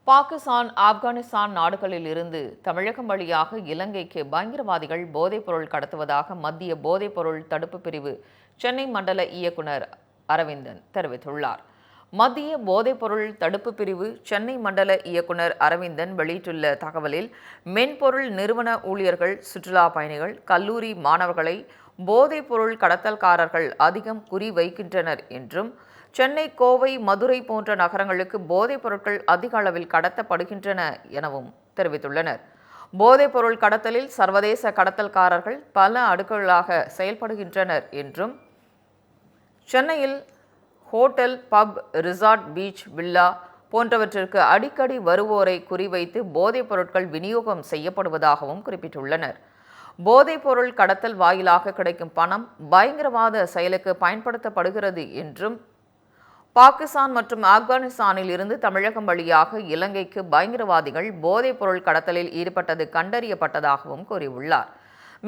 பாகிஸ்தான், ஆப்கானிஸ்தான் நாடுகளில் இருந்து தமிழகம் வழியாக இலங்கைக்கு பயங்கரவாதிகள் போதைப்பொருள் கடத்துவதாக மத்திய போதைப்பொருள் தடுப்பு பிரிவு சென்னை மண்டல இயக்குனர் அரவிந்தன் தெரிவித்துள்ளார். மத்திய போதைப்பொருள் தடுப்பு பிரிவு சென்னை மண்டல இயக்குனர் அரவிந்தன் வெளியிட்டுள்ள தகவலில், மென்பொருள் நிறுவன ஊழியர்கள், சுற்றுலா பயணிகள், கல்லூரி மாணவர்களை போதைப்பொருள் கடத்தல்காரர்கள் அதிகம் குறிவைக்கின்றனர் என்றும், சென்னை, கோவை, மதுரை போன்ற நகரங்களுக்கு போதைப் பொருட்கள் அதிக அளவில் கடத்தப்படுகின்றன எனவும் தெரிவித்துள்ளனர். போதைப் பொருள் கடத்தலில் சர்வதேச கடத்தல்காரர்கள் பல அடுக்குகளாக செயல்படுகின்றனர் என்றும், சென்னையில் ஹோட்டல், பப், ரிசார்ட், பீச், வில்லா போன்றவற்றிற்கு அடிக்கடி வருவோரை குறிவைத்து போதைப் பொருட்கள் விநியோகம் செய்யப்படுவதாகவும் குறிப்பிட்டுள்ளனர். போதைப் பொருள் கடத்தல் வாயிலாக கிடைக்கும் பணம் பயங்கரவாத செயலுக்கு பயன்படுத்தப்படுகிறது என்றும், பாகிஸ்தான் மற்றும் ஆப்கானிஸ்தானில் இருந்து தமிழகம் வழியாக இலங்கைக்கு பயங்கரவாதிகள் போதைப் பொருள் கடத்தலில் ஈடுபட்டது கண்டறியப்பட்டதாகவும் கூறியுள்ளார்.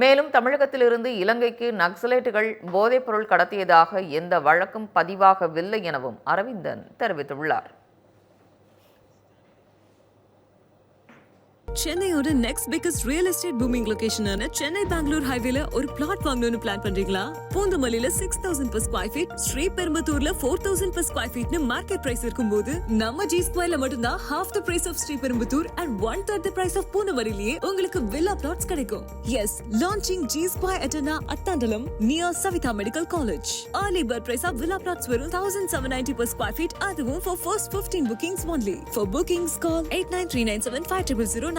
மேலும் தமிழகத்திலிருந்து இலங்கைக்கு நக்சலைட்டுகள் போதைப் பொருள் கடத்தியதாக எந்த வழக்கும் பதிவாகவில்லை எனவும் அரவிந்தன் தெரிவித்துள்ளார். சென்னையோட next biggest real estate booming லொகேஷனான சென்னை பெங்களூர் ஹைவேல ஒரு பிளாட் வாங்கணும்னு பிளான் பண்றீங்களா? பூந்தமல்லியில 6,000 per square feet, ஸ்ரீபெரும்புத்தூர்ல 4,000 per square feet market price இருக்கும்போது, நம்ம ஜி ஸ்கொயர்ல மட்டும்தான் half the price of Sriperumbudur and 1/3 the price of பூந்தமல்லியிலேயே உங்களுக்கு வில்லா பிளாட்ஸ் கிடைக்கும். Yes, launching G Square Etna Attandalam near Savitha Medical College. Early bird price of villa plots வெறும் 1,790 per square feet, அதுவும் for first 15 bookings only. For bookings call 8939750009.